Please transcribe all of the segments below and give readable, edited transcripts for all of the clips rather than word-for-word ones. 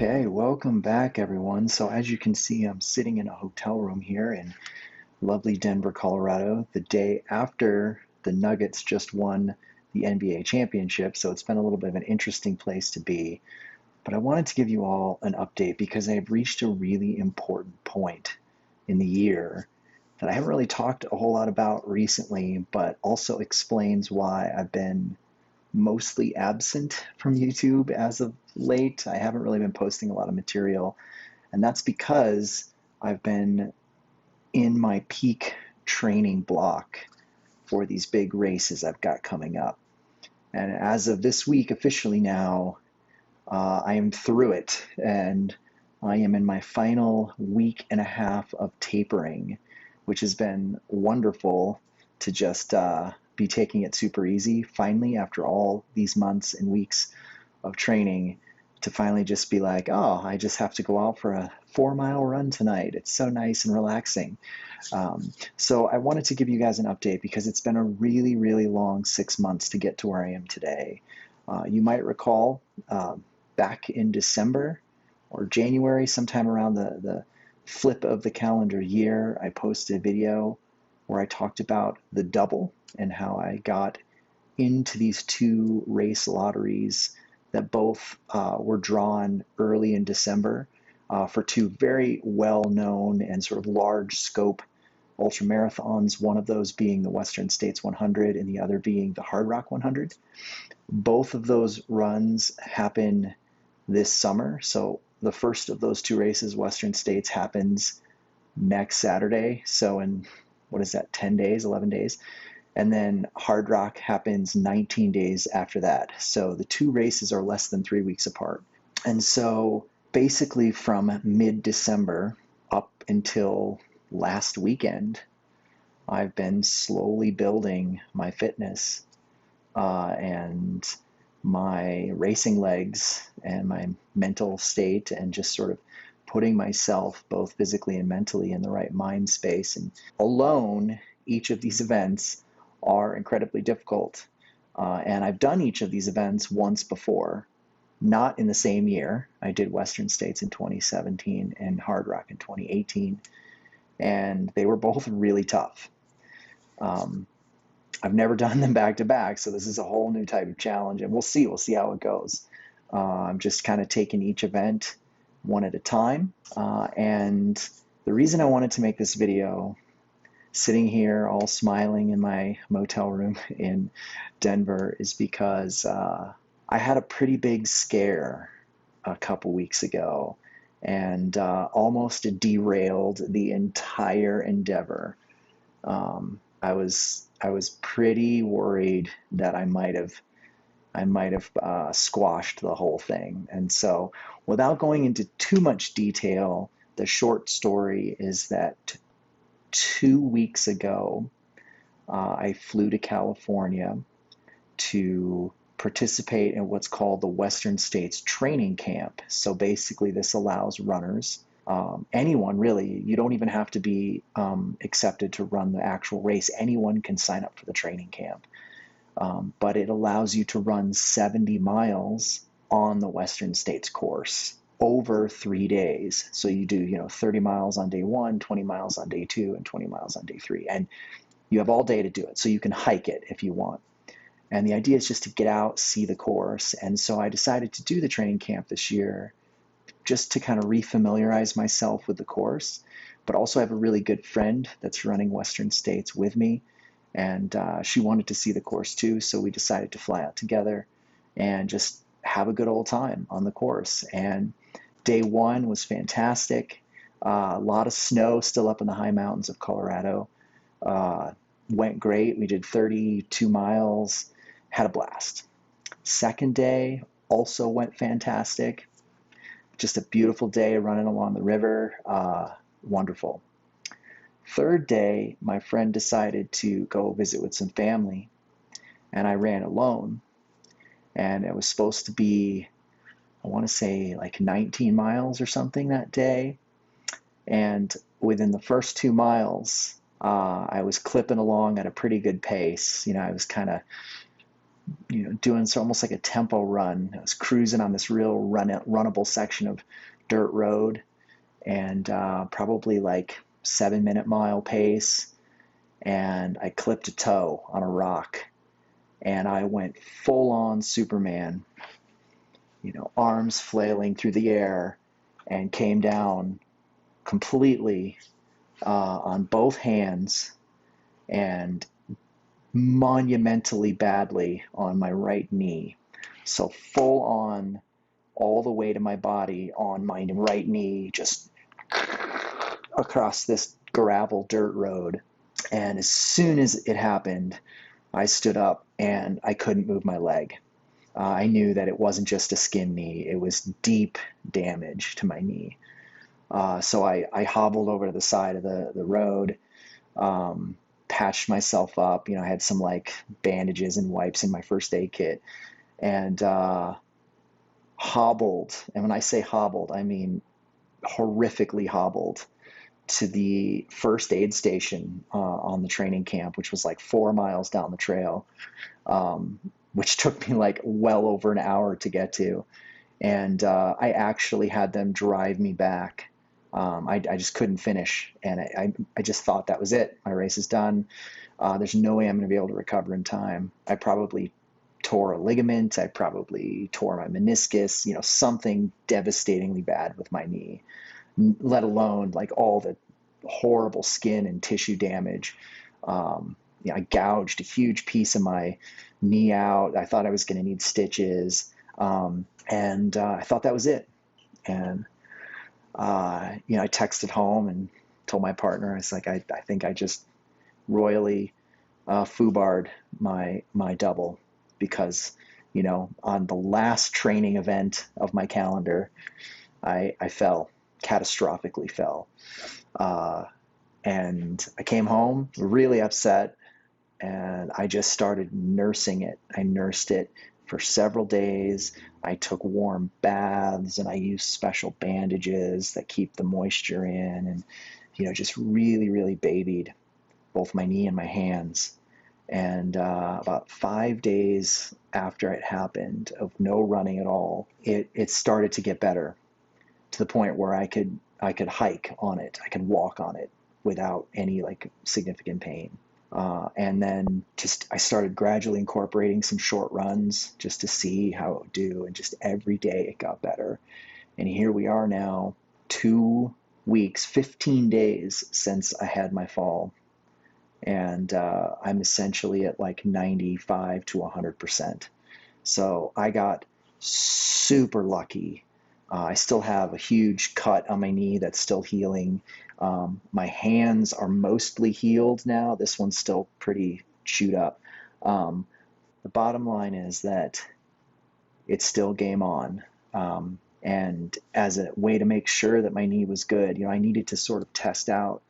Okay, welcome back, everyone. So, as you can see, I'm sitting in a hotel room here in lovely Denver, Colorado, the day after the Nuggets just won the NBA championship. So, it's been a little bit of an interesting place to be. But I wanted to give you all an update because I've reached a really important point in the year that I haven't really talked a whole lot about recently, but also explains why I've been mostly absent from YouTube as of late. I haven't really been posting a lot of material, and that's because I've been in my peak training block for these big races I've got coming up. And as of this week, officially now, I am through it, and I am in my final week and a half of tapering, which has been wonderful to just be taking it super easy. Finally, after all these months and weeks of training, to finally just be like, oh, I just have to go out for a 4-mile run tonight. It's so nice and relaxing. So I wanted to give you guys an update because it's been a really, really long 6 months to get to where I am today. You might recall back in December or January, sometime around the flip of the calendar year, I posted a video where I talked about the double and how I got into these two race lotteries that both were drawn early in December for two very well-known and sort of large scope ultramarathons, one of those being the Western States 100 and the other being the Hardrock 100. Both of those runs happen this summer. So the first of those two races, Western States, happens next Saturday. So in, what is that, 10 days, 11 days? And then Hardrock happens 19 days after that. So the two races are less than 3 weeks apart. And so basically from mid-December up until last weekend, I've been slowly building my fitness and my racing legs and my mental state, and just sort of putting myself both physically and mentally in the right mind space. And alone, each of these events are incredibly difficult. And I've done each of these events once before, not in the same year. I did Western States in 2017 and Hardrock in 2018, and they were both really tough. I've never done them back to back, so this is a whole new type of challenge, and we'll see how it goes. I'm just kind of taking each event one at a time, and the reason I wanted to make this video, sitting here all smiling in my motel room in Denver, is because I had a pretty big scare a couple weeks ago and almost derailed the entire endeavor. I was pretty worried that I might have squashed the whole thing. And so, without going into too much detail, the short story is that 2 weeks ago, I flew to California to participate in what's called the Western States Training Camp. So basically, this allows runners, anyone really, you don't even have to be accepted to run the actual race. Anyone can sign up for the training camp. But it allows you to run 70 miles on the Western States course over 3 days. So you do, 30 miles on day 1, 20 miles on day 2, and 20 miles on day 3. And you have all day to do it. So you can hike it if you want. And the idea is just to get out, see the course. And so I decided to do the training camp this year just to kind of refamiliarize myself with the course. But also I have a really good friend that's running Western States with me, and she wanted to see the course too, so we decided to fly out together and just have a good old time on the course. And day 1 was fantastic. A lot of snow still up in the high mountains of Colorado. Went great. We did 32 miles, had a blast. Second day also went fantastic. Just a beautiful day running along the river. Wonderful. Third day, my friend decided to go visit with some family, and I ran alone. And it was supposed to be, I want to say, like 19 miles or something that day. And within the first 2 miles, I was clipping along at a pretty good pace. I was kind of doing so almost like a tempo run. I was cruising on this real runnable section of dirt road, and probably like 7-minute mile pace. And I clipped a toe on a rock, and I went full on Superman, arms flailing through the air, and came down completely on both hands and monumentally badly on my right knee. So full on, all the weight of my body on my right knee, just across this gravel dirt road. And as soon as it happened, I stood up and I couldn't move my leg. I knew that it wasn't just a skin knee, it was deep damage to my knee. So I hobbled over to the side of the road, patched myself up. I had some like bandages and wipes in my first aid kit, and hobbled. And when I say hobbled, I mean horrifically hobbled to the first aid station on the training camp, which was like 4 miles down the trail, which took me like well over an hour to get to. And I actually had them drive me back. I just couldn't finish, and I just thought that was it. My race is done. There's no way I'm going to be able to recover in time. I probably tore a ligament. I probably tore my meniscus, something devastatingly bad with my knee, let alone like all the horrible skin and tissue damage. I gouged a huge piece of my knee out. I thought I was going to need stitches. And I thought that was it. And, I texted home and told my partner, I was like, I think I just royally foobarred my double, because, on the last training event of my calendar, I fell, catastrophically fell. And I came home really upset, and I just started nursing it. I nursed it for several days. I took warm baths, and I used special bandages that keep the moisture in, and, just really, really babied both my knee and my hands. And about 5 days after it happened, of no running at all, it started to get better, to the point where I could hike on it. I could walk on it without any like significant pain. And then I started gradually incorporating some short runs just to see how it would do. And just every day it got better. And here we are now, 2 weeks, 15 days since I had my fall. And I'm essentially at like 95 to 100%. So I got super lucky. I still have a huge cut on my knee that's still healing. My hands are mostly healed now. This one's still pretty chewed up. The bottom line is that it's still game on. And as a way to make sure that my knee was good, I needed to sort of test out,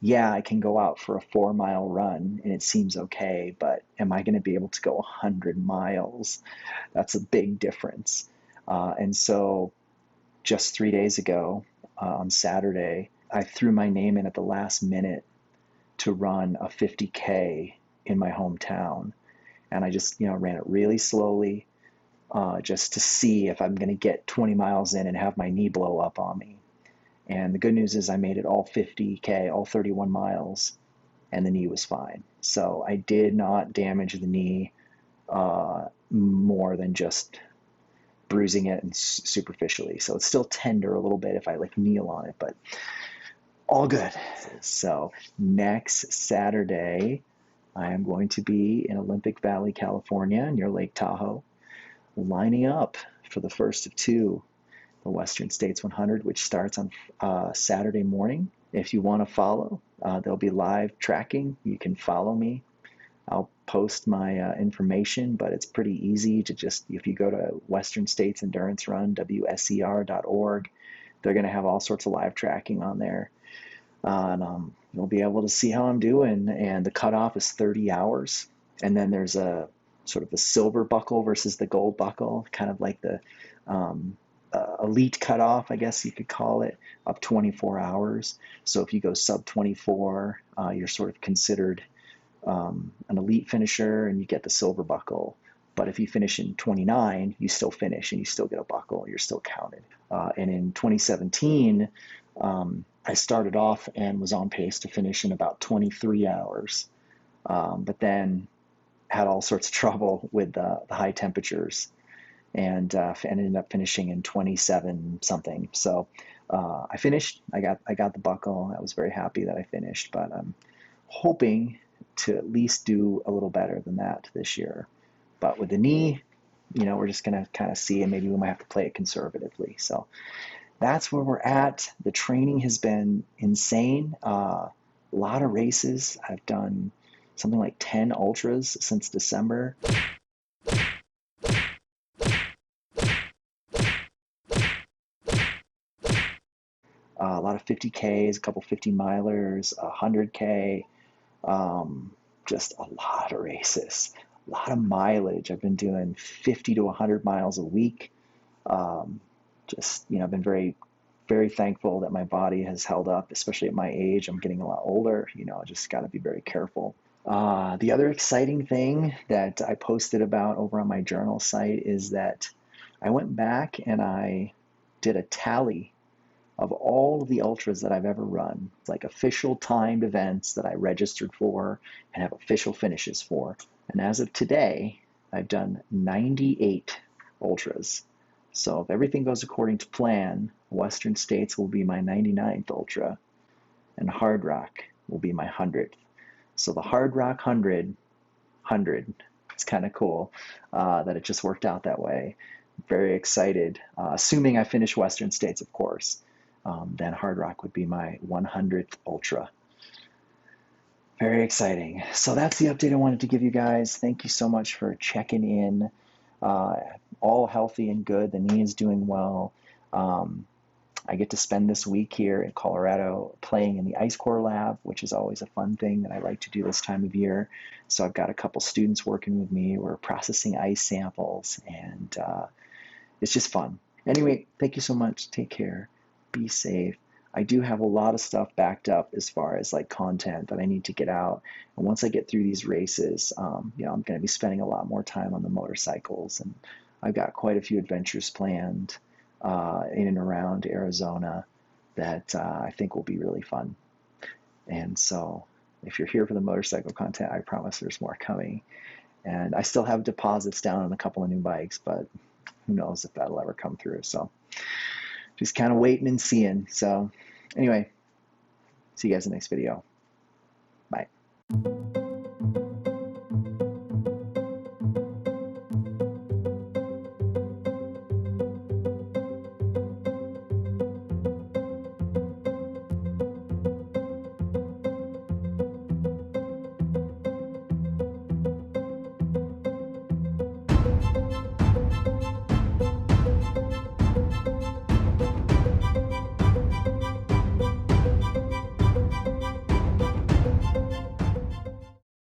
I can go out for a 4-mile run and it seems okay, but am I going to be able to go 100 miles? That's a big difference. And so just 3 days ago, on Saturday, I threw my name in at the last minute to run a 50K in my hometown. And I just, ran it really slowly, just to see if I'm going to get 20 miles in and have my knee blow up on me. And the good news is I made it all 50K, all 31 miles, and the knee was fine. So I did not damage the knee more than just bruising it and superficially. So it's still tender a little bit if I like kneel on it, but all good. So next Saturday, I am going to be in Olympic Valley, California, near Lake Tahoe, lining up for the first of two, the Western States 100, which starts on Saturday morning. If you want to follow, there'll be live tracking. You can follow me. I'll post my information, but it's pretty easy to just, if you go to Western States Endurance Run, WSER.org, they're going to have all sorts of live tracking on there. And you'll be able to see how I'm doing. And the cutoff is 30 hours. And then there's a sort of the silver buckle versus the gold buckle, kind of like the elite cutoff, I guess you could call it, up 24 hours. So if you go sub 24, you're sort of considered an elite finisher and you get the silver buckle. But if you finish in 29, you still finish and you still get a buckle. You're still counted. And in 2017, I started off and was on pace to finish in about 23 hours, but then had all sorts of trouble with the high temperatures and ended up finishing in 27 something. So I finished. I got the buckle. I was very happy that I finished, but I'm hoping to at least do a little better than that this year. But with the knee, we're just going to kind of see, and maybe we might have to play it conservatively. So that's where we're at. The training has been insane. A lot of races. I've done something like 10 ultras since December. A lot of 50Ks, a couple 50 milers, 100K, just a lot of races, a lot of mileage. I've been doing 50 to 100 miles a week. I've been very, very thankful that my body has held up, especially at my age. I'm getting a lot older. I just got to be very careful. The other exciting thing that I posted about over on my journal site is that I went back and I did a tally of all of the ultras that I've ever run, like official timed events that I registered for and have official finishes for. And as of today, I've done 98 ultras. So if everything goes according to plan, Western States will be my 99th ultra, and Hardrock will be my 100th. So the Hardrock 100, it's kind of cool that it just worked out that way. Very excited, assuming I finish Western States, of course. Then Hardrock would be my 100th ultra. Very exciting. So that's the update I wanted to give you guys. Thank you so much for checking in. All healthy and good. The knee is doing well. I get to spend this week here in Colorado playing in the ice core lab, which is always a fun thing that I like to do this time of year. So I've got a couple students working with me. We're processing ice samples, and it's just fun. Anyway, thank you so much. Take care. Be safe. I do have a lot of stuff backed up as far as like content that I need to get out. And once I get through these races, I'm going to be spending a lot more time on the motorcycles. And I've got quite a few adventures planned in and around Arizona that I think will be really fun. And so if you're here for the motorcycle content, I promise there's more coming. And I still have deposits down on a couple of new bikes, but who knows if that'll ever come through. So just kind of waiting and seeing. So anyway, see you guys in the next video.